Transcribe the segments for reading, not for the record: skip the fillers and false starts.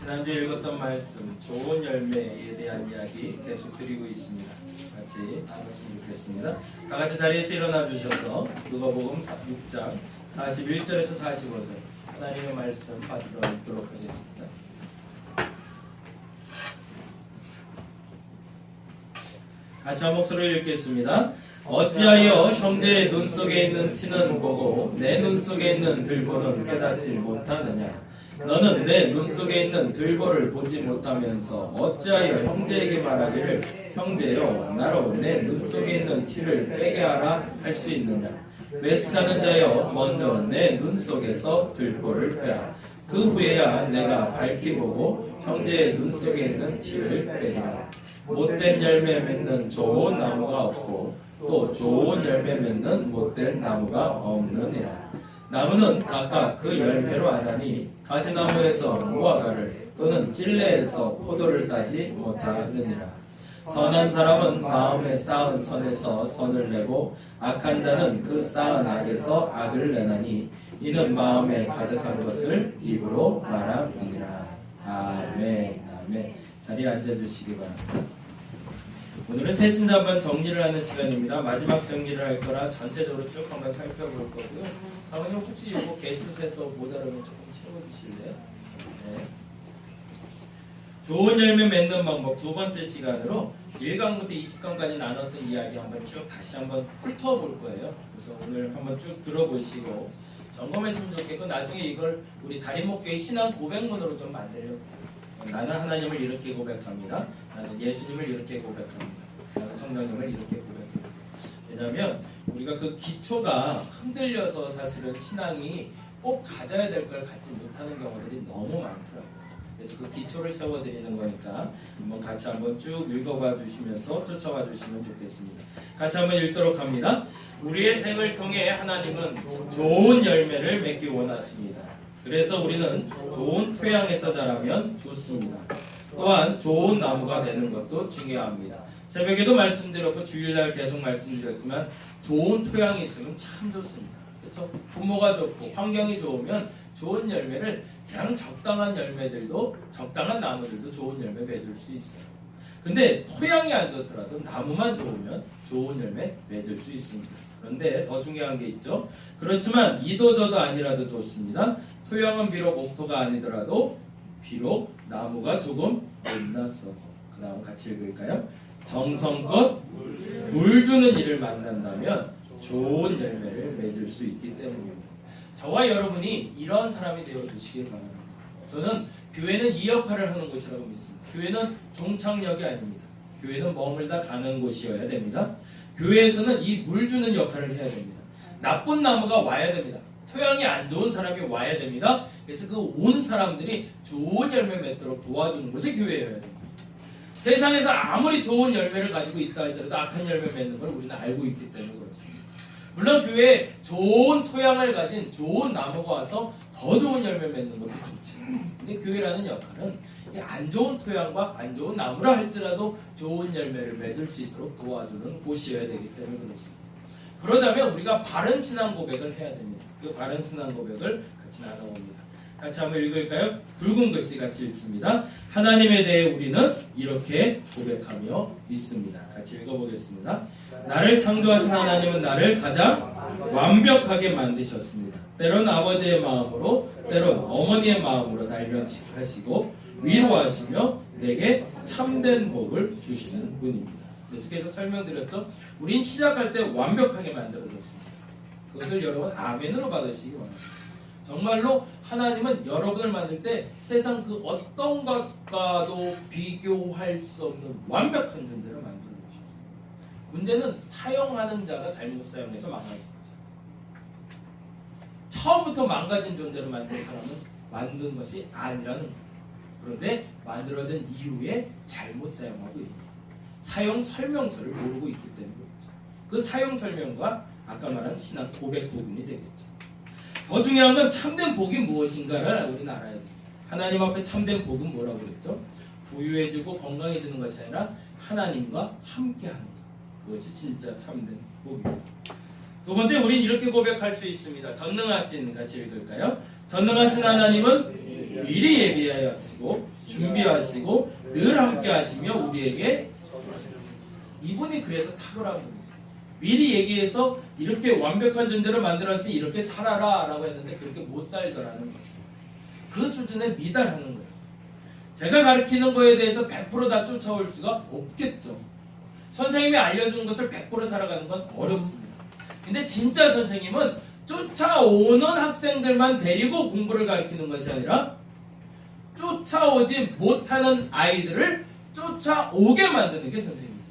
지난주 읽었던 말씀 좋은 열매에 대한 이야기 계속 드리고 있습니다. 같이 나눴으면 좋겠습니다. 다 같이 자리에서 일어나 주셔서 누가복음 6장 41절에서 45절 하나님의 말씀 받들어 읽도록 하겠습니다. 같이 한 목소리로 읽겠습니다. 어찌하여 형제의 눈 속에 있는 티는 보고 내 눈 속에 있는 들보는 깨닫지 못하느냐? 너는 내 눈 속에 있는 들보를 보지 못하면서 어찌하여 형제에게 말하기를 형제여 나로 내 눈 속에 있는 티를 빼게 하라 할 수 있느냐? 외식하는 자여 먼저 내 눈 속에서 들보를 빼라. 그 후에야 내가 밝히 보고 형제의 눈 속에 있는 티를 빼리라. 못된 열매 맺는 좋은 나무가 없고 또 좋은 열매 맺는 못된 나무가 없느니라. 나무는 각각 그 열매로 아나니 가시나무에서 무화과를 또는 찔레에서 포도를 따지 못하느니라. 선한 사람은 마음에 쌓은 선에서 선을 내고 악한 자는 그 쌓은 악에서 악을 내나니 이는 마음에 가득한 것을 입으로 말함이니라. 아멘. 아멘. 자리에 앉아주시기 바랍니다. 오늘은 새신자 한번 정리를 하는 시간입니다. 마지막 정리를 할 거라 전체적으로 쭉 한번 살펴볼 거고요. 다음은 혹시 이거 개수 세서 모자라면 조금 채워주실래요? 네. 좋은 열매 맺는 방법 두 번째 시간으로 1강부터 20강까지 나눴던 이야기 한번 쭉 다시 한번 훑어볼 거예요. 그래서 오늘 한번 쭉 들어보시고 점검했으면 좋겠고 나중에 이걸 우리 다림목교의 신앙 고백문으로 좀 만들려고 해요. 나는 하나님을 이렇게 고백합니다. 나는 예수님을 이렇게 고백합니다. 나는 성령님을 이렇게 고백합니다. 왜냐하면 우리가 그 기초가 흔들려서 사실은 신앙이 꼭 가져야 될 걸 갖지 못하는 경우들이 너무 많더라고요. 그래서 그 기초를 세워드리는 거니까 한번 같이 한번 쭉 읽어봐 주시면서 쫓아와 주시면 좋겠습니다. 같이 한번 읽도록 합니다. 우리의 생을 통해 하나님은 좋은 열매를 맺기 원하십니다. 그래서 우리는 좋은 토양에서 자라면 좋습니다. 또한 좋은 나무가 되는 것도 중요합니다. 새벽에도 말씀드렸고 주일날 계속 말씀드렸지만 좋은 토양이 있으면 참 좋습니다. 그렇죠? 부모가 좋고 환경이 좋으면 좋은 열매를 그냥 적당한 열매들도 적당한 나무들도 좋은 열매 맺을 수 있어요. 근데 토양이 안 좋더라도 나무만 좋으면 좋은 열매 맺을 수 있습니다. 그런데 더 중요한 게 있죠. 그렇지만 이도저도 아니라도 좋습니다. 토양은 비록 옥토가 아니더라도 비록 나무가 조금 못났어도 그 다음 같이 읽을까요? 정성껏 물 주는 일을 만난다면 좋은 열매를 맺을 수 있기 때문입니다. 저와 여러분이 이런 사람이 되어주시길 바랍니다. 저는 교회는 이 역할을 하는 곳이라고 믿습니다. 교회는 종착역이 아닙니다. 교회는 머물다 가는 곳이어야 됩니다. 교회에서는 이 물 주는 역할을 해야 됩니다. 나쁜 나무가 와야 됩니다. 토양이 안 좋은 사람이 와야 됩니다. 그래서 그 온 사람들이 좋은 열매 맺도록 도와주는 곳이 교회여야 됩니다. 세상에서 아무리 좋은 열매를 가지고 있다 할지라도 악한 열매 맺는 걸 우리는 알고 있기 때문에 그렇습니다. 물론 교회에 좋은 토양을 가진 좋은 나무가 와서 더 좋은 열매 맺는 것도 좋죠. 근데 교회라는 역할은 안 좋은 토양과 안 좋은 나무라 할지라도 좋은 열매를 맺을 수 있도록 도와주는 곳이어야 되기 때문에 그렇습니다. 그러자면 우리가 바른 신앙 고백을 해야 됩니다. 그 바른 신앙 고백을 같이 나눠봅니다. 같이 한번 읽을까요? 붉은 글씨 같이 읽습니다. 하나님에 대해 우리는 이렇게 고백하며 믿습니다. 같이 읽어보겠습니다. 나를 창조하신 하나님은 나를 가장 완벽하게 만드셨습니다. 때론 아버지의 마음으로 때론 어머니의 마음으로 달변하시고 위로하시며 내게 참된 복을 주시는 분입니다. 그래서 계속 설명드렸죠. 우린 시작할 때 완벽하게 만들어졌습니다. 그것을 여러분 아멘으로 받으시기 바랍니다. 정말로 하나님은 여러분을 만들 때 세상 그 어떤 것과도 비교할 수 없는 완벽한 존재를 만들어 주셨습니다. 문제는 사용하는 자가 잘못 사용해서 망가진 거죠. 처음부터 망가진 존재로 만든 사람은 만든 것이 아니라는 거예요. 그런데 만들어진 이후에 잘못 사용하고 있는 거죠. 사용 설명서를 모르고 있기 때문에 그렇죠. 그 사용 설명과 아까 말한 신앙 고백 부분이 되겠죠. 더 중요한 건 참된 복이 무엇인가를 우리는 알아야 돼요. 하나님 앞에 참된 복은 뭐라고 그랬죠? 부유해지고 건강해지는 것이 아니라 하나님과 함께하는 것. 그것이 진짜 참된 복입니다. 두 번째, 우린 이렇게 고백할 수 있습니다. 전능하신, 같이 읽을까요? 전능하신 하나님은 미리 예비하시고 준비하시고 늘 함께 하시며 우리에게, 이분이 그래서 탁월한 분이세요. 미리 얘기해서 이렇게 완벽한 존재를 만들어서 이렇게 살아라 라고 했는데 그렇게 못 살더라는 거죠. 그 수준에 미달하는 거예요. 제가 가르치는 거에 대해서 100% 쫓아올 수가 없겠죠. 선생님이 알려주는 것을 100% 살아가는 건 어렵습니다. 근데 진짜 선생님은 쫓아오는 학생들만 데리고 공부를 가르치는 것이 아니라 쫓아오지 못하는 아이들을 쫓아오게 만드는 게 선생님입니다.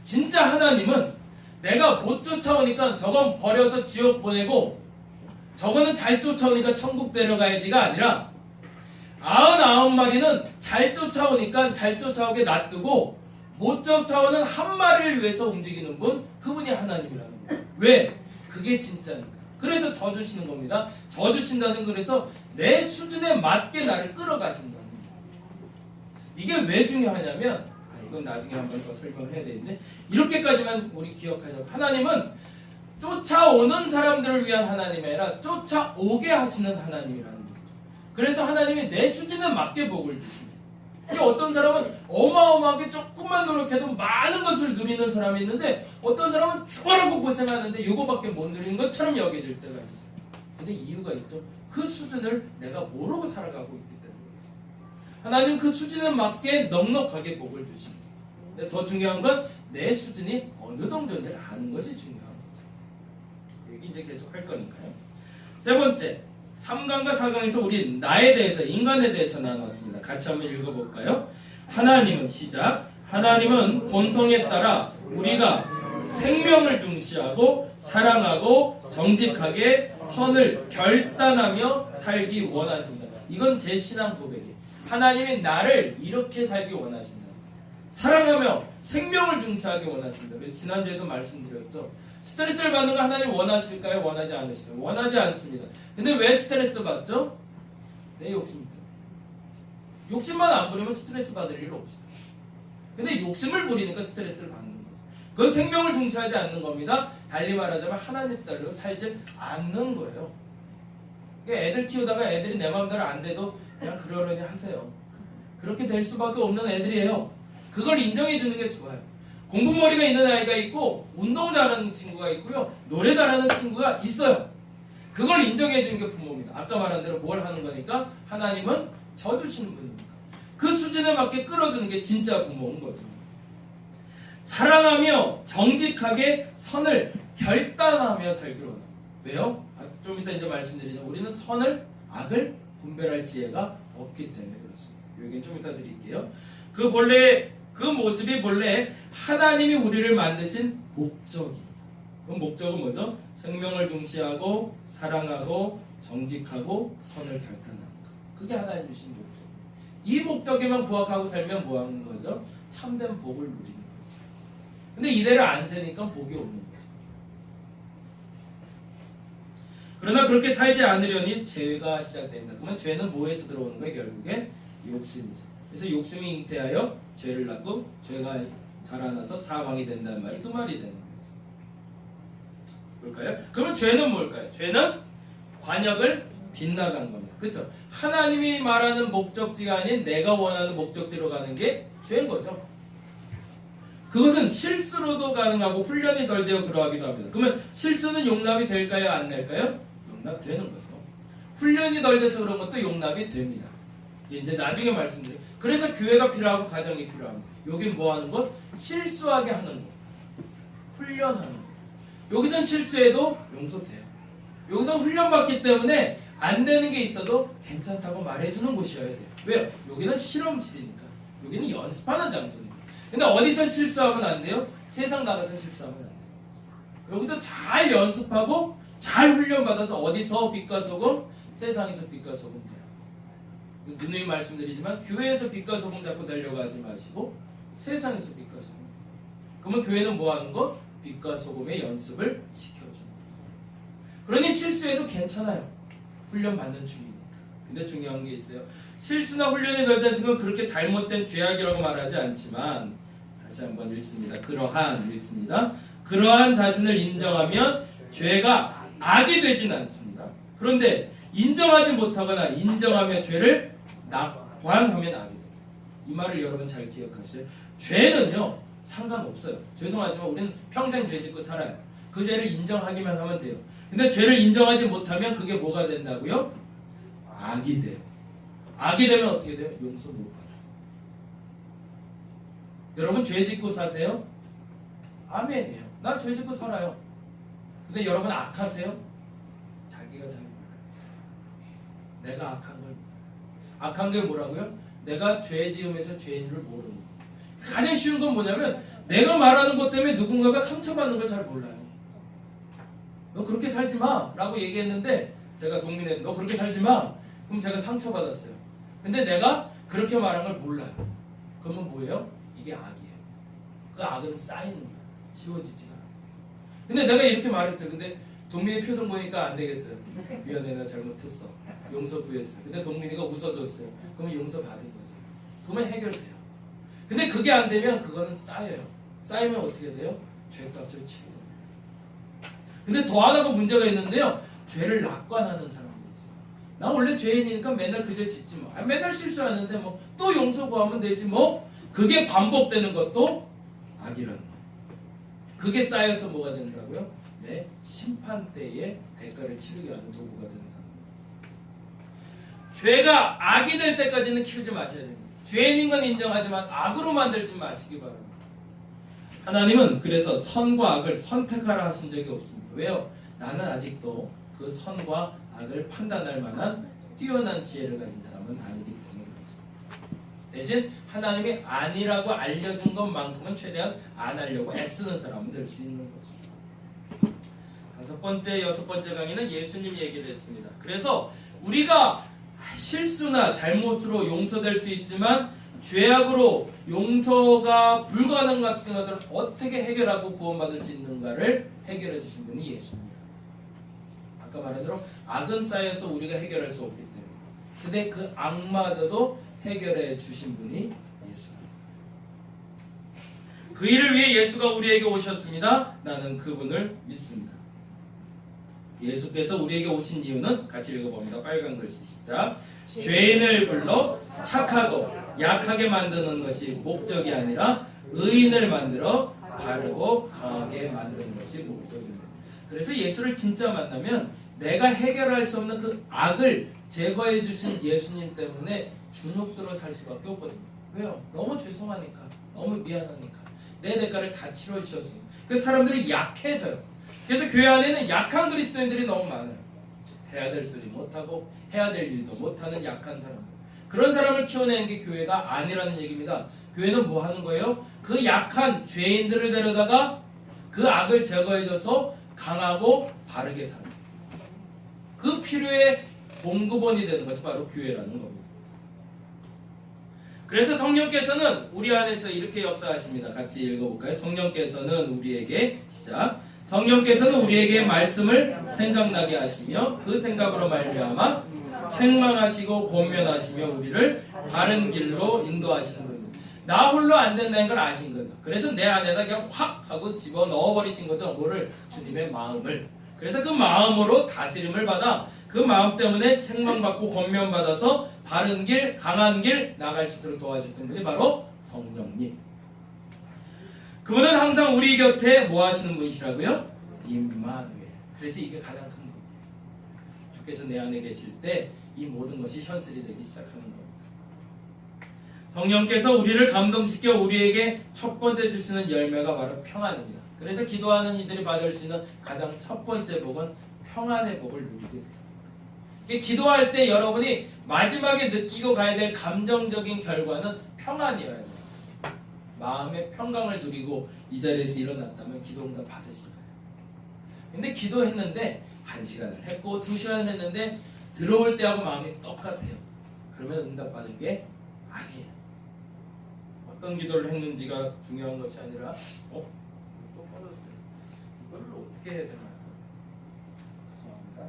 진짜 하나님은 내가 못 쫓아오니까 저건 버려서 지옥 보내고 저거는 잘 쫓아오니까 천국 데려가야지가 아니라 99마리는 잘 쫓아오니까 잘 쫓아오게 놔두고 못 쫓아오는 한 마리를 위해서 움직이는 분, 그분이 하나님이라는 거예요. 왜? 그게 진짜니까. 그래서 저 주시는 겁니다. 저 주신다는, 그래서 내 수준에 맞게 나를 끌어가신다는 거예요. 이게 왜 중요하냐면, 이건 나중에 한번 더 설명을 해야 되는데, 이렇게까지만 우리 기억하자고. 하나님은 쫓아오는 사람들을 위한 하나님이 아니라 쫓아오게 하시는 하나님이라는 거예요. 그래서 하나님이 내 수준에 맞게 복을 주십니다. 어떤 사람은 어마어마하게 조금만 노력해도 많은 것을 누리는 사람이 있는데, 어떤 사람은 죽어라고 고생하는데 이거밖에 못 누리는 것처럼 여겨질 때가 있어요. 근데 이유가 있죠. 그 수준을 내가 모르고 살아가고 있기 때문에. 하나님 그 수준에 맞게 넉넉하게 복을 주십니다. 근데 더 중요한 건 내 수준이 어느 정도인지를 아는 것이 중요한 거죠. 여기 이제 계속 할 거니까요. 세 번째, 3강과 4강에서 우리 나에 대해서, 인간에 대해서 나눴습니다. 같이 한번 읽어볼까요? 하나님은, 시작. 하나님은 본성에 따라 우리가 생명을 중시하고 사랑하고 정직하게 선을 결단하며 살기 원하신다. 이건 제 신앙 고백이에요. 하나님이 나를 이렇게 살기 원하신다. 사랑하며 생명을 중시하기 원하신다. 그래서 지난주에도 말씀드렸죠. 스트레스를 받는 거 하나님 원하실까요? 원하지 않으실까요? 원하지 않습니다. 근데 왜 스트레스 받죠? 내 욕심 때문에. 욕심만 안 부리면 스트레스 받을 일 없어요. 근데 욕심을 부리니까 스트레스를 받는 거죠. 그건 생명을 중시하지 않는 겁니다. 달리 말하자면 하나님 따르고 살지 않는 거예요. 애들 키우다가 애들이 내 마음대로 안 돼도 그냥 그러려니 하세요. 그렇게 될 수밖에 없는 애들이에요. 그걸 인정해 주는 게 좋아요. 공부머리가 있는 아이가 있고 운동 잘하는 친구가 있고요. 노래 잘하는 친구가 있어요. 그걸 인정해 주는 게 부모입니다. 아까 말한 대로 뭘 하는 거니까 하나님은 저 주시는 분이니까. 그 수준에 맞게 끌어주는 게 진짜 부모인 거죠. 사랑하며 정직하게 선을 결단하며 살기로 합니다. 왜요? 좀 이따 이제 말씀드리죠. 우리는 선을, 악을 분별할 지혜가 없기 때문에 그렇습니다. 여기는 좀 이따 드릴게요. 그 모습이 본래 하나님이 우리를 만드신 목적입니다. 그 목적은 뭐죠? 생명을 중시하고 사랑하고 정직하고 선을 결단하는 것. 그게 하나님 주신 목적. 이 목적에만 부합하고 살면 뭐 하는 거죠? 참된 복을 누리는 거죠. 근데 이대로 안 사니까 복이 없는 거죠. 그러나 그렇게 살지 않으려니 죄가 시작됩니다. 그러면 죄는 뭐에서 들어오는 거예요? 결국에 욕심이죠. 그래서 욕심이 잉태하여 죄를 낳고 죄가 자라나서 사망이 된다는 말이 그 말이 되는 거죠. 볼까요? 그러면 죄는 뭘까요? 죄는 관역을 빗나간 겁니다. 그렇죠? 하나님이 말하는 목적지가 아닌 내가 원하는 목적지로 가는 게 죄인 거죠. 그것은 실수로도 가능하고 훈련이 덜 되어 그러하기도 합니다. 그러면 실수는 용납이 될까요? 안 될까요? 용납되는 거죠. 훈련이 덜 돼서 그런 것도 용납이 됩니다. 이제 나중에 말씀드려요. 그래서 교회가 필요하고 가정이 필요합니다. 여긴 뭐 하는 것? 실수하게 하는 것. 훈련하는 것. 여기선 실수해도 용서돼요. 여기서 훈련받기 때문에 안 되는 게 있어도 괜찮다고 말해주는 곳이어야 돼요. 왜요? 여기는 실험실이니까. 여기는 연습하는 장소니까. 근데 어디서 실수하면 안 돼요? 세상 나가서 실수하면 안 돼요. 여기서 잘 연습하고 잘 훈련받아서 어디서 빛과 소금? 세상에서 빛과 소금 돼요. 누누이 말씀드리지만 교회에서 빛과 소금 잡고 되려고 하지 마시고 세상에서 빛과 소금. 그러면 교회는 뭐 하는 거? 빛과 소금의 연습을 시켜주는 거예요. 그러니 실수해도 괜찮아요. 훈련받는 중이니까. 근데 중요한 게 있어요. 실수나 훈련이 덜 되는 것은 그렇게 잘못된 죄악이라고 말하지 않지만 다시 한번 읽습니다. 그러한 읽습니다. 그러한 자신을 인정하면 죄가 악이 되지는 않습니다. 그런데 인정하지 못하거나 인정하며 죄를 낙관하면 악이 됩니다. 이 말을 여러분 잘 기억하세요. 죄는요 상관없어요. 죄송하지만 우리는 평생 죄 짓고 살아요. 그 죄를 인정하기만 하면 돼요. 근데 죄를 인정하지 못하면 그게 뭐가 된다고요? 악이 돼요. 악이 되면 어떻게 돼요? 용서 못 받아요. 여러분 죄 짓고 사세요? 아멘이에요. 난 죄 짓고 살아요. 근데 여러분 악하세요? 자기가 잘 몰라요. 내가 악한 걸 몰라요. 악한 게 뭐라고요? 내가 죄 지으면서 죄인 줄 모르는 거예요. 가장 쉬운 건 뭐냐면 내가 말하는 것 때문에 누군가가 상처받는 걸 잘 몰라요. 너 그렇게 살지 마 라고 얘기했는데 제가 동민한테 너 그렇게 살지 마. 그럼 제가 상처받았어요. 근데 내가 그렇게 말한 걸 몰라요. 그러면 뭐예요? 이게 악이에요. 그 악은 쌓이는 거예요. 지워지지가 않아요. 근데 내가 이렇게 말했어요. 근데 동민이 표정 보니까 안 되겠어요. 미안해 나 잘못했어. 용서 구했어요. 근데 동민이가 웃어줬어요. 그러면 용서 받은 거죠. 그러면 해결돼요. 근데 그게 안 되면 그거는 쌓여요. 쌓이면 어떻게 돼요? 죄값을 치는 거예요. 근데 더 하나가 문제가 있는데요. 죄를 낙관하는 사람들이 있어요. 나 원래 죄인이니까 맨날 그 죄 짓지 뭐. 맨날 실수하는데 뭐 또 용서 구하면 되지 뭐. 그게 반복되는 것도 악이라는 거예요. 그게 쌓여서 뭐가 된다고요? 내 심판 때에 대가를 치르게 하는 도구가 된다는 거예요. 죄가 악이 될 때까지는 키우지 마셔야 됩니다. 죄인인 건 인정하지만 악으로 만들지 마시기 바랍니다. 하나님은 그래서 선과 악을 선택하라 하신 적이 없습니다. 왜요? 나는 아직도 그 선과 악을 판단할 만한 뛰어난 지혜를 가진 사람은 아니기 때문에 그렇습니다. 대신 하나님이 아니라고 알려준 것만큼은 최대한 안 하려고 애쓰는 사람은 될 수 있는 거죠. 다섯 번째, 여섯 번째 강의는 예수님 얘기를 했습니다. 그래서 우리가 실수나 잘못으로 용서될 수 있지만 죄악으로 용서가 불가능한 같은 것들을 어떻게 해결하고 구원받을 수 있는가를 해결해 주신 분이 예수입니다. 아까 말한 대로 악은 쌓여서 우리가 해결할 수 없기 때문에 근데 그 악마저도 해결해 주신 분이 예수입니다. 그 일을 위해 예수가 우리에게 오셨습니다. 나는 그분을 믿습니다. 예수께서 우리에게 오신 이유는 같이 읽어봅니다. 빨간 글씨 시작. 죄인을 불러 착하고 약하게 만드는 것이 목적이 아니라 의인을 만들어 바르고 강하게 만드는 것이 목적입니다. 그래서 예수를 진짜 만나면 내가 해결할 수 없는 그 악을 제거해 주신 예수님 때문에 주눅들어 살 수밖에 없거든요. 왜요? 너무 죄송하니까, 너무 미안하니까 내 대가를 다 치러 주셨습니다. 그래서 사람들이 약해져요. 그래서 교회 안에는 약한 그리스도인들이 너무 많아요. 해야 될 소리 못하고 해야 될 일도 못하는 약한 사람들. 그런 사람을 키워내는 게 교회가 아니라는 얘기입니다. 교회는 뭐 하는 거예요? 그 약한 죄인들을 데려다가 그 악을 제거해줘서 강하고 바르게 사는 거예요. 그 필요의 공급원이 되는 것이 바로 교회라는 겁니다. 그래서 성령께서는 우리 안에서 이렇게 역사하십니다. 같이 읽어볼까요? 성령께서는 우리에게 시작. 성령께서는 우리에게 말씀을 생각나게 하시며 그 생각으로 말미암아 책망하시고 권면하시며 우리를 바른 길로 인도하시는 겁니다. 나 홀로 안 된다는 걸 아신 거죠. 그래서 내 안에다 그냥 확 하고 집어넣어 버리신 거죠. 뭐를? 주님의 마음을. 그래서 그 마음으로 다스림을 받아 그 마음 때문에 책망받고 권면받아서 바른 길, 강한 길 나갈 수 있도록 도와주시는 분이 바로 성령님. 그분은 항상 우리 곁에 뭐 하시는 분이시라고요? 임마누엘. 그래서 이게 가장 큰 분이에요. 주께서 내 안에 계실 때 이 모든 것이 현실이 되기 시작하는 겁니다. 성령께서 우리를 감동시켜 우리에게 첫 번째 주시는 열매가 바로 평안입니다. 그래서 기도하는 이들이 받을 수 있는 가장 첫 번째 복은 평안의 복을 누리게 돼요. 기도할 때 여러분이 마지막에 느끼고 가야 될 감정적인 결과는 평안이어야 돼요. 마음의 평강을 누리고 이 자리에서 일어났다면 기도응답 받으신 거예요. 근데 기도했는데 1시간을 했고 2시간을 했는데 들어올 때하고 마음이 똑같아요. 그러면 응답받은 게 아니에요. 어떤 기도를 했는지가 중요한 것이 아니라 또 빠졌어요. 이걸 어떻게 해야 되나요? 죄송합니다.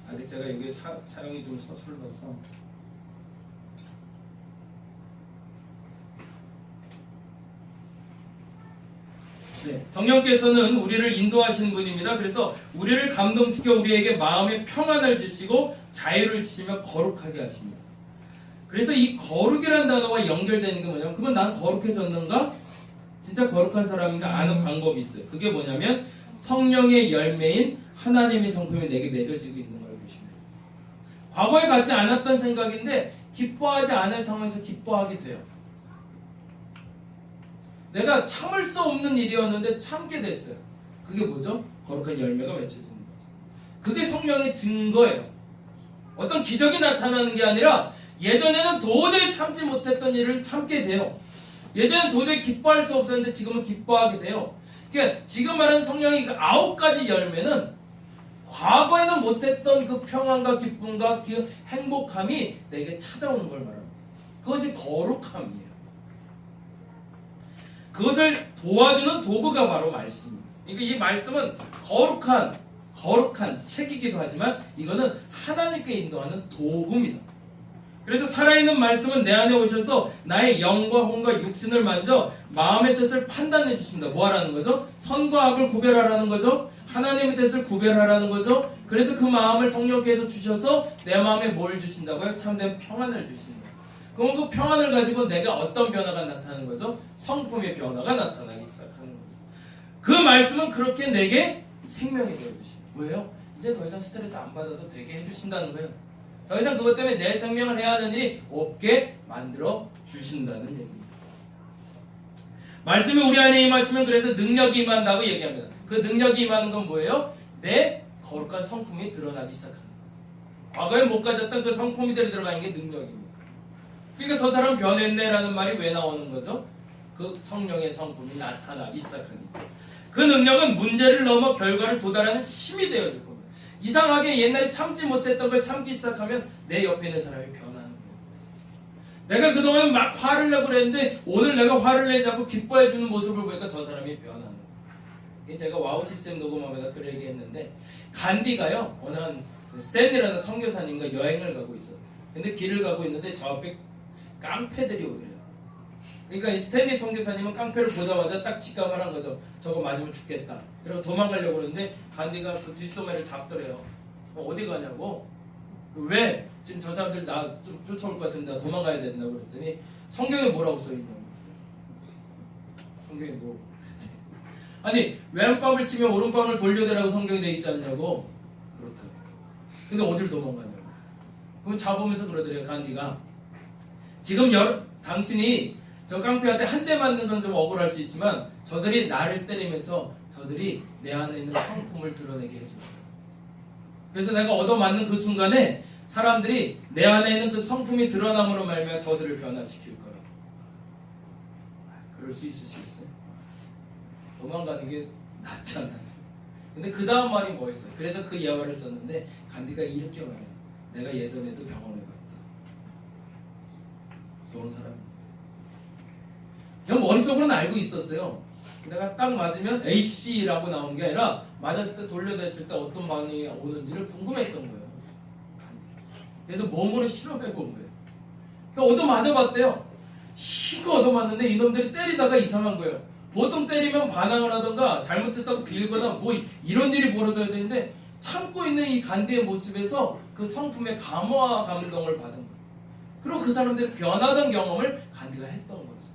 아직 제가 여기 사용이 좀 서툴러서 네, 성령께서는 우리를 인도하시는 분입니다. 그래서 우리를 감동시켜 우리에게 마음의 평안을 주시고 자유를 주시며 거룩하게 하십니다. 그래서 이 거룩이라는 단어와 연결되는 게 뭐냐면, 그러면 난 거룩해졌는가? 진짜 거룩한 사람인가 아는 방법이 있어요. 그게 뭐냐면 성령의 열매인 하나님의 성품이 내게 맺어지고 있는 걸 보시면 돼요. 과거에 갖지 않았던 생각인데 기뻐하지 않을 상황에서 기뻐하게 돼요. 내가 참을 수 없는 일이었는데 참게 됐어요. 그게 뭐죠? 거룩한 열매가 맺혀지는 거죠. 그게 성령의 증거예요. 어떤 기적이 나타나는 게 아니라 예전에는 도저히 참지 못했던 일을 참게 돼요. 예전에는 도저히 기뻐할 수 없었는데 지금은 기뻐하게 돼요. 그러니까 지금 말하는 성령의 그 9가지 열매는 과거에는 못했던 그 평안과 기쁨과 그 행복함이 내게 찾아오는 걸 말합니다. 그것이 거룩함이에요. 그것을 도와주는 도구가 바로 말씀입니다. 이 말씀은 거룩한 책이기도 하지만 이거는 하나님께 인도하는 도구입니다. 그래서 살아있는 말씀은 내 안에 오셔서 나의 영과 혼과 육신을 만져 마음의 뜻을 판단해 주십니다. 뭐 하라는 거죠? 선과 악을 구별하라는 거죠. 하나님의 뜻을 구별하라는 거죠. 그래서 그 마음을 성령께서 주셔서 내 마음에 뭘 주신다고요? 참된 평안을 주신다. 그럼 그 평안을 가지고 내가 어떤 변화가 나타나는 거죠? 성품의 변화가 나타나기 시작하는 거죠. 그 말씀은 그렇게 내게 생명이 되어주십니다. 왜요? 이제 더 이상 스트레스 안 받아도 되게 해주신다는 거예요. 더 이상 그것 때문에 내 생명을 해야 하는 일이 없게 만들어 주신다는 얘기입니다. 말씀이 우리 안에 임하시면 그래서 능력이 임한다고 얘기합니다. 그 능력이 임하는 건 뭐예요? 내 거룩한 성품이 드러나기 시작하는 거죠. 과거에 못 가졌던 그 성품이들이 들어가는 게 능력입니다. 그러니까 저 사람 변했네라는 말이 왜 나오는 거죠? 그 성령의 성품이 나타나기 시작하니까. 그 능력은 문제를 넘어 결과를 도달하는 힘이 되어질 겁니다. 이상하게 옛날에 참지 못했던 걸 참기 시작하면 내 옆에 있는 사람이 변하는 거예요. 내가 그동안 막 화를 내고 그랬는데 오늘 내가 화를 내지 않고 기뻐해주는 모습을 보니까 저 사람이 변하는 거예요. 제가 와우 시스템 녹음하면서 그 얘기했는데, 간디가요 어느 한 스탠리라는 선교사님과 여행을 가고 있어요. 근데 길을 가고 있는데 저 앞에 깡패들이 오더래요. 그러니까 이 스탠리 선교사님은 깡패를 보자마자 딱 직감을 한 거죠. 저거 맞으면 죽겠다. 그리고 도망가려고 그러는데 간디가 그 뒷소매를 잡더래요. 어디 가냐고? 왜? 지금 저 사람들 나 좀 쫓아올 것 같은데 나 도망가야 된다고 그랬더니 성경에 뭐라고 써있냐고. 성경에 뭐? 아니 왼뺨을 치면 오른뺨을 돌려대라고 성경에 돼 있지 않냐고. 그렇다고. 근데 어딜 도망가냐고. 그럼 잡으면서 그러더래요. 간디가 지금 당신이 저 깡패한테 한 대 맞는 건 좀 억울할 수 있지만 저들이 나를 때리면서 저들이 내 안에 있는 성품을 드러내게 해줘요. 그래서 내가 얻어맞는 그 순간에 사람들이 내 안에 있는 그 성품이 드러남으로 말미암아 저들을 변화시킬 거라고. 그럴 수 있으시겠어요? 도망가는 게 낫잖아요. 근데 그 다음 말이 뭐였어요? 그래서 그 예화를 썼는데 간디가 이렇게 말해요. 내가 예전에도 경험해봤다. 무서운 사람이었어요. 그냥 머릿속으로는 알고 있었어요. 내가 딱 맞으면 에이씨라고 나오는 게 아니라 맞았을 때 돌려댔을 때 어떤 반응이 오는지를 궁금했던 거예요. 그래서 몸으로 실험해 본 거예요. 그러니까 얻어맞아봤대요. 실컷 얻어맞는데 이놈들이 때리다가 이상한 거예요. 보통 때리면 반항을 하던가 잘못했다고 빌거나 뭐 이런 일이 벌어져야 되는데 참고 있는 이 간디의 모습에서 그 성품의 감화와 감동을 받은 거예요. 그리고 그 사람들이 변하던 경험을 간디가 했던 거죠.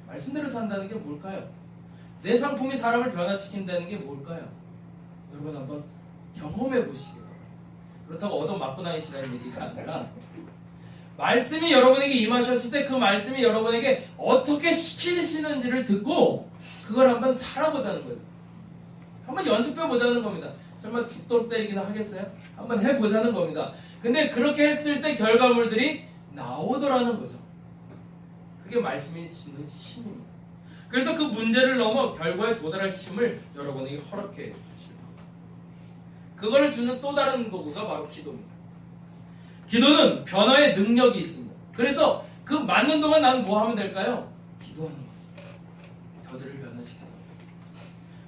말씀대로 산다는 게 뭘까요? 내 성품이 사람을 변화시킨다는 게 뭘까요? 여러분 한번 경험해 보시기 바랍니다. 그렇다고 얻어맞고 다니시라는 얘기가 아니라 말씀이 여러분에게 임하셨을 때 그 말씀이 여러분에게 어떻게 시키시는지를 듣고 그걸 한번 살아보자는 거예요. 한번 연습해 보자는 겁니다. 정말 죽도록 때리기는 하겠어요? 한번 해보자는 겁니다. 근데 그렇게 했을 때 결과물들이 나오더라는 거죠. 그게 말씀이 주는 힘입니다. 그래서 그 문제를 넘어 결과에 도달할 힘을 여러분에게 허락해 주시고 그걸 주는 또 다른 도구가 바로 기도입니다. 기도는 변화의 능력이 있습니다. 그래서 그 맞는 동안 나는 뭐 하면 될까요? 기도하는 거죠. 저들을 변화시키는 거죠.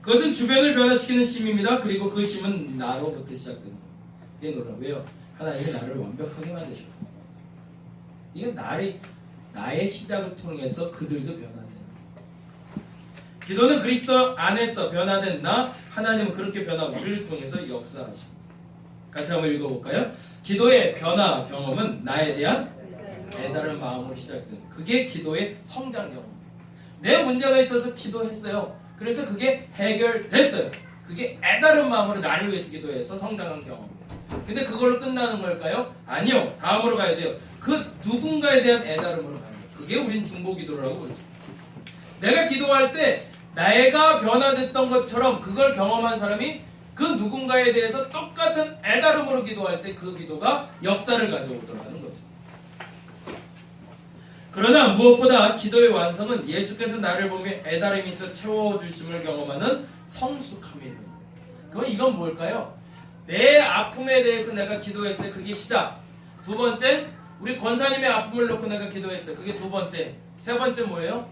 그것은 주변을 변화시키는 힘입니다. 그리고 그 힘은 나로부터 시작됩니다. 이게 놀라. 왜요? 하나님이 나를 완벽하게 만드셨고, 이게 나의 시작을 통해서 그들도 변화되는. 기도는 그리스도 안에서 변화된 나, 하나님은 그렇게 변화하고 우리를 통해서 역사하십니다. 같이 한번 읽어볼까요? 기도의 변화 경험은 나에 대한 애달은 마음으로 시작된, 그게 기도의 성장 경험입니다. 내 문제가 있어서 기도했어요. 그래서 그게 해결됐어요. 그게 애달은 마음으로 나를 위해서 기도해서 성장한 경험입니다. 근데 그걸로 끝나는 걸까요? 아니요. 다음으로 가야 돼요. 그 누군가에 대한 애달음으로 가는 거예요. 그게 우린 중보기도라고 그러죠. 내가 기도할 때 내가 변화됐던 것처럼 그걸 경험한 사람이 그 누군가에 대해서 똑같은 애달음으로 기도할 때 그 기도가 역사를 가져오도록 하는 거죠. 그러나 무엇보다 기도의 완성은 예수께서 나를 보며 애달음이 있어 채워주심을 경험하는 성숙함입니다. 그럼 이건 뭘까요? 내 아픔에 대해서 내가 기도했어요. 그게 시작. 두 번째, 우리 권사님의 아픔을 놓고 내가 기도했어요. 그게 두 번째. 세 번째 뭐예요?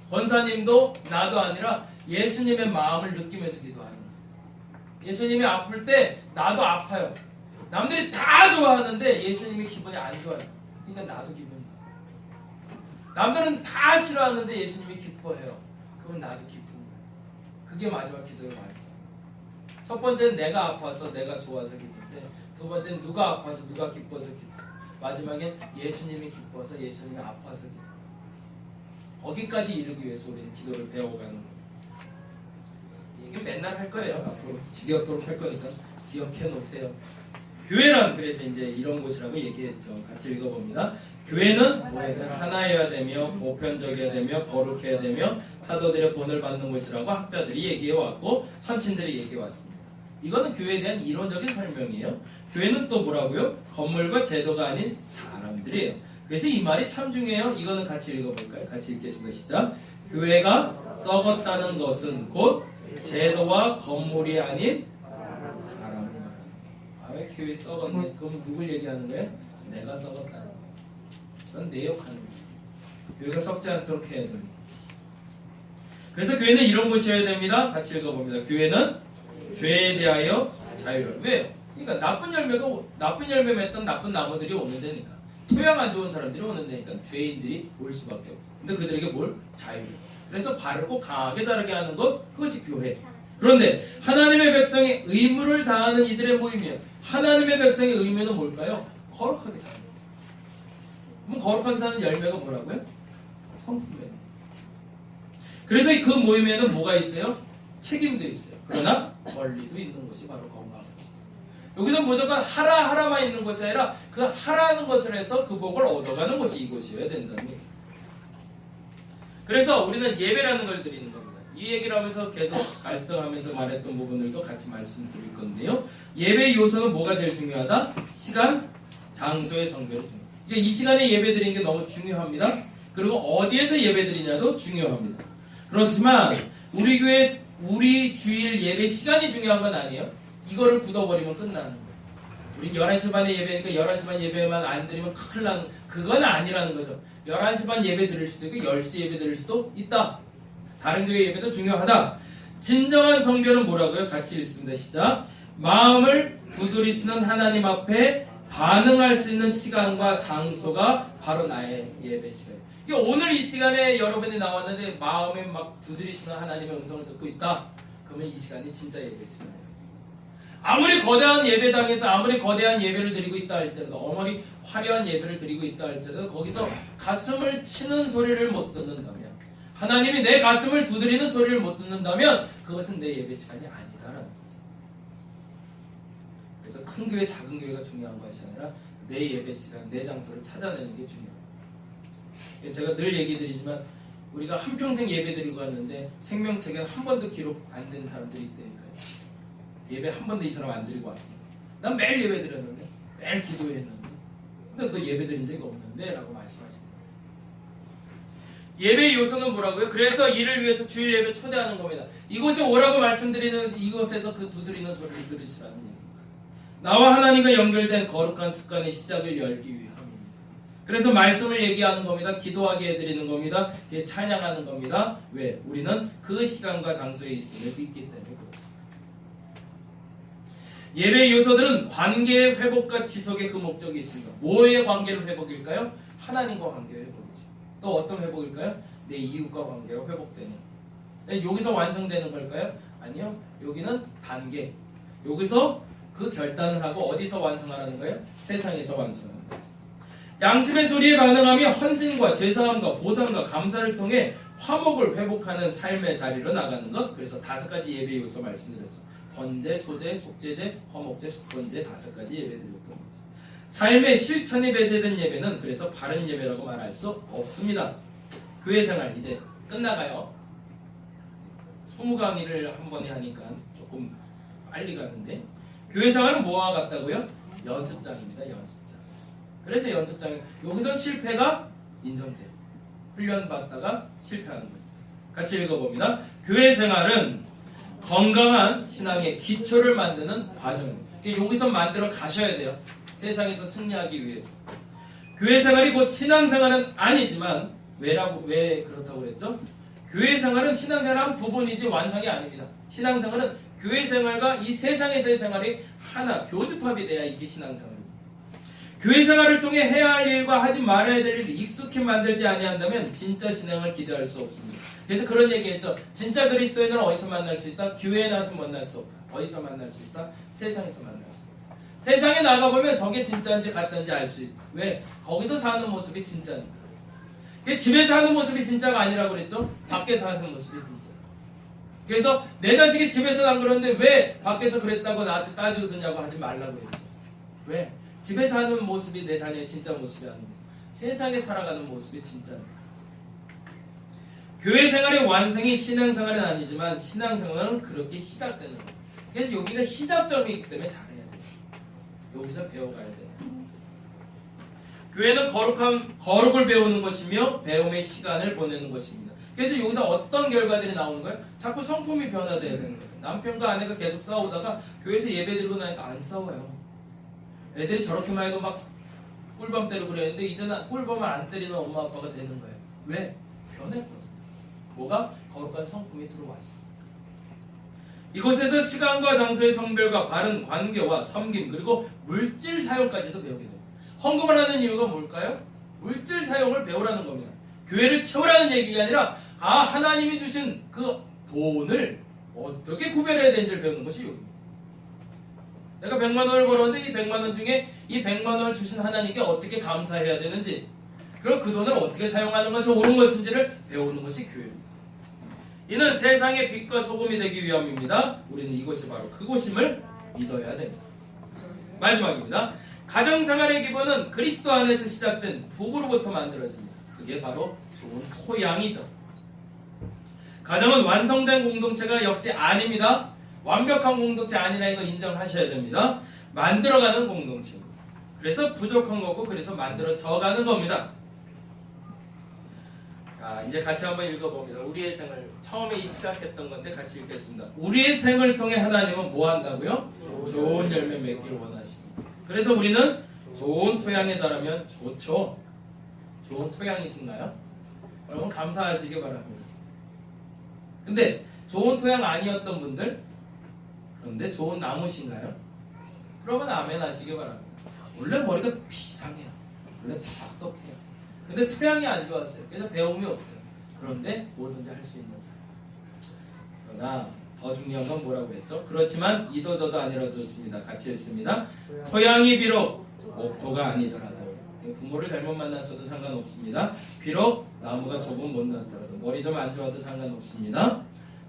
권사님도 나도 아니라 예수님의 마음을 느끼면서 기도하는 거예요. 예수님이 아플 때 나도 아파요. 남들이 다 좋아하는데 예수님이 기분이 안 좋아요. 그러니까 나도 기분이 나요. 남들은 다 싫어하는데 예수님이 기뻐해요. 그럼 나도 기쁜 거예요. 그게 마지막 기도의 완성. 첫 번째는 내가 아파서 내가 좋아서 기도인데, 두 번째는 누가 아파서 누가 기뻐서 기도. 마지막엔 예수님이 기뻐서 예수님이 아파서 기도. 거기까지 이르기 위해서 우리는 기도를 배워가는 거예요. 이게 맨날 할 거예요. 앞으로 지겹도록 할 거니까 기억해 놓으세요. 교회란 그래서 이제 이런 곳이라고 얘기했죠. 같이 읽어봅니다. 교회는 뭐예요? 하나여야 되며 보편적이어야 되며 거룩해야 되며 사도들의 본을 받는 곳이라고 학자들이 얘기해 왔고 선친들이 얘기해 왔습니다. 이거는 교회에 대한 이론적인 설명이에요. 교회는 또 뭐라고요? 건물과 제도가 아닌 사람들이에요. 그래서 이 말이 참 중요해요. 이거는 같이 읽어볼까요? 같이 읽겠습니다. 시작. 교회가 썩었다는 것은 곧 제도와 건물이 아닌 사람을 말하는 거예요. 아, 왜 교회 썩었네? 그럼 누굴 얘기하는 거예요? 내가 썩었다는 거예요. 그건 내 욕하는 거예요. 교회가 썩지 않도록 해야 됩니다. 그래서 교회는 이런 곳이어야 됩니다. 같이 읽어봅니다. 교회는 죄에 대하여 자유를. 왜요? 그러니까 나쁜 열매 맺던 나쁜 나무들이 오는 데니까. 토양 안 좋은 사람들이 오는 데니까 죄인들이 올 수밖에 없어. 근데 그들에게 뭘? 자유를. 그래서 바르고 강하게 자라게 하는 것, 그것이 교회. 그런데 하나님의 백성이 의무를 다하는 이들의 모임이에요. 하나님의 백성의 의무는 뭘까요? 거룩하게 사는 거예요. 그럼 거룩하게 사는 열매가 뭐라고요? 성품이에요. 그래서 그 모임에는 뭐가 있어요? 책임도 있어요. 그러나 권리도 있는 것이 바로 건강한 것이죠. 여기서 무조건 하라만 있는 것이 아니라 그 하라는 것을 해서 그 복을 얻어가는 것이 이곳이어야 된다는 얘기예요. 그래서 우리는 예배라는 걸 드리는 겁니다. 이 얘기를 하면서 계속 갈등하면서 말했던 부분들도 같이 말씀드릴 건데요. 예배의 요소는 뭐가 제일 중요하다? 시간, 장소의 성별이 중요해요. 이 시간에 예배 드리는 게 너무 중요합니다. 그리고 어디에서 예배 드리냐도 중요합니다. 그렇지만 우리 교회 우리 주일 예배 시간이 중요한 건 아니에요. 이거를 굳어버리면 끝나는 거예요. 우리 11시 반에 예배니까 11시 반 예배만 안 드리면 큰일 나는, 그건 아니라는 거죠. 11시 반 예배 드릴 수도 있고 10시 예배 드릴 수도 있다. 다른 교회 예배도 중요하다. 진정한 성별은 뭐라고요? 같이 읽습니다. 시작. 마음을 두드리시는 하나님 앞에 반응할 수 있는 시간과 장소가 바로 나의 예배 시간이에요. 오늘 이 시간에 여러분이 나왔는데 마음에 막 두드리시는 하나님의 음성을 듣고 있다. 그러면 이 시간이 진짜 예배 시간이에요. 아무리 거대한 예배당에서 아무리 거대한 예배를 드리고 있다 할지라도, 아무리 화려한 예배를 드리고 있다 할지라도 거기서 가슴을 치는 소리를 못 듣는다면, 하나님이 내 가슴을 두드리는 소리를 못 듣는다면 그것은 내 예배 시간이 아니다라는 거죠. 그래서 큰 교회 작은 교회가 중요한 것이 아니라 내 예배 시간, 내 장소를 찾아내는 게 중요해요. 제가 늘 얘기 드리지만 우리가 한평생 예배 드리고 갔는데 생명책에 한 번도 기록 안 된 사람들이 있다니까요. 예배 한 번도 이 사람 안 드리고 왔다. 난 매일 예배 드렸는데, 매일 기도했는데, 근데 너 예배 드린 적이 없는데? 라고 말씀하십니다. 예배의 요소는 뭐라고요? 그래서 이를 위해서 주일 예배 초대하는 겁니다. 이곳에 오라고 말씀드리는 이곳에서 그 두드리는 소리를 들으시라는 얘기입니다. 나와 하나님과 연결된 거룩한 습관의 시작을 열기 위함입니다. 그래서 말씀을 얘기하는 겁니다. 기도하게 해드리는 겁니다. 찬양하는 겁니다. 왜? 우리는 그 시간과 장소에 있음을 믿기 때문에 그렇습니다. 예배의 요소들은 관계의 회복과 지속의 그 목적이 있습니다. 뭐의 관계를 회복일까요? 하나님과 관계의 회복이죠. 또 어떤 회복일까요? 내 이웃과 관계가 회복되는. 여기서 완성되는 걸까요? 아니요. 여기는 단계. 여기서 그 결단을 하고 어디서 완성하라는 거예요? 세상에서 완성하는 거예요. 양심의 소리에 반응하며 헌신과 제사함과 보상과 감사를 통해 화목을 회복하는 삶의 자리로 나가는 것. 그래서 5가지 예배 요소 말씀드렸죠. 번제, 소제, 속제제, 화목제, 속건제 5가지 예배드렸던 거죠. 삶의 실천이 배제된 예배는 그래서 바른 예배라고 말할 수 없습니다. 교회 생활 이제 끝나가요. 20강의를 한 번에 하니까 조금 빨리 가는데 교회 생활은 뭐와 같다고요? 연습장입니다. 연습장. 그래서 연습장 여기서 실패가 인정돼요. 훈련받다가 실패하는 거예요. 같이 읽어봅니다. 교회 생활은 건강한 신앙의 기초를 만드는 과정입니다. 여기서 만들어 가셔야 돼요. 세상에서 승리하기 위해서. 교회 생활이 곧 신앙생활은 아니지만 왜 그렇다고 그랬죠? 교회 생활은 신앙생활 한 부분이지 완성이 아닙니다. 신앙생활은 교회 생활과 이 세상에서의 생활이 하나 교집합이 돼야 이게 신앙생활입니다. 교회 생활을 통해 해야 할 일과 하지 말아야 될 일을 익숙히 만들지 아니한다면 진짜 신앙을 기대할 수 없습니다. 그래서 그런 얘기했죠. 진짜 그리스도인은 어디서 만날 수 있다? 교회에 나서 만날 수 없다. 어디서 만날 수 있다? 세상에서 만날 수 있다. 세상에 나가보면 저게 진짜인지 가짜인지 알 수 있다. 왜? 거기서 사는 모습이 진짜니까. 집에서 하는 모습이 진짜가 아니라고 그랬죠? 밖에서 하는 모습이 진짜. 그래서 내 자식이 집에서 안 그러는데 왜 밖에서 그랬다고 나한테 따지고 드냐고 하지 말라고 했죠. 왜? 집에서 하는 모습이 내 자녀의 진짜 모습이 아닙니다. 세상에 살아가는 모습이 진짜입니다. 교회 생활의 완성이 신앙생활은 아니지만 신앙생활은 그렇게 시작되는 거예요. 그래서 여기가 시작점이기 때문에 잘해야 돼요. 여기서 배워가야 돼요. 교회는 거룩을 배우는 것이며 배움의 시간을 보내는 것입니다. 그래서 여기서 어떤 결과들이 나오는 거예요? 자꾸 성품이 변화돼야 되는 거예요. 남편과 아내가 계속 싸우다가 교회에서 예배 드리고 나니까 안 싸워요. 애들이 저렇게만 해도 막 꿀밤 때리고 그랬는데 이제는 꿀밤을 안 때리는 엄마 아빠가 되는 거예요. 왜? 변했거든요. 뭐가? 거룩한 성품이 들어와 있습니다. 이곳에서 시간과 장소의 성별과 바른 관계와 섬김 그리고 물질 사용까지도 배우게 됩니다. 헌금을 하는 이유가 뭘까요? 물질 사용을 배우라는 겁니다. 교회를 채우라는 얘기가 아니라 하나님이 주신 그 돈을 어떻게 구별해야 되는지를 배우는 것이 여기입니다. 내가 100만 원을 벌었는데 이 100만 원 중에 이 100만 원을 주신 하나님께 어떻게 감사해야 되는지 그리고 그 돈을 어떻게 사용하는 것이 옳은 것인지를 배우는 것이 교회입니다. 이는 세상의 빛과 소금이 되기 위함입니다. 우리는 이것이 바로 그곳임을 믿어야 됩니다. 마지막입니다. 가정생활의 기본은 그리스도 안에서 시작된 부부로부터 만들어집니다. 그게 바로 좋은 토양이죠. 가정은 완성된 공동체가 역시 아닙니다. 완벽한 공동체 아니라는 거 인정하셔야 됩니다. 만들어가는 공동체입니다. 그래서 부족한 거고 그래서 만들어져가는 겁니다. 자, 이제 같이 한번 읽어봅니다. 우리의 생을 처음에 시작했던 건데 같이 읽겠습니다. 우리의 생을 통해 하나님은 뭐 한다고요? 좋은 열매 맺기를 원하십니다. 그래서 우리는 좋은 토양에 자라면 좋죠. 좋은 토양이신가요? 여러분 감사하시기 바랍니다. 근데 좋은 토양 아니었던 분들 그런데 좋은 나무신가요? 그러면 아멘 하시기 바랍니다. 원래 머리가 비상해요. 원래 똑똑해요. 근데 토양이 안 좋았어요. 그래서 배움이 없어요. 그런데 뭐든지 할 수 있는 사람. 그러나 더 중요한 건 뭐라고 했죠? 그렇지만 이도 저도 아니라졌습니다. 같이 했습니다. 토양이 비록 옥토가 아니더라도 부모를 잘못 만났어도 상관없습니다. 비록 나무가 조금 못 났더라도 머리 좀 안 좋아도 상관없습니다.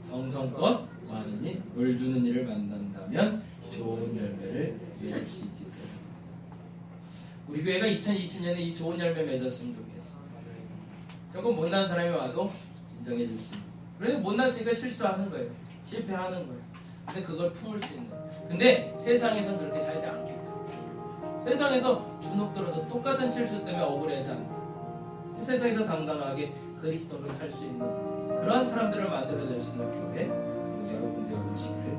정성껏 많으니 물 주는 일을 만난다면 좋은 열매를 맺을 수 있기 때문입니다. 우리 교회가 2020년에 이 좋은 열매 맺었으면 좋겠습니다. 조금 못난 사람이 와도 인정해 줄 수 있는. 그래서 못났으니까 실수하는 거예요. 실패하는 거예요. 근데 그걸 품을 수 있는 거예요. 근데 세상에서는 그렇게 살지 않겠다. 세상에서 주눅 들어서 똑같은 실수 때문에 억울해하지 않다. 세상에서 당당하게 그리스도를 살 수 있는 그러한 사람들을 만들어낼 수 있는 교회 여러분들이 되시기를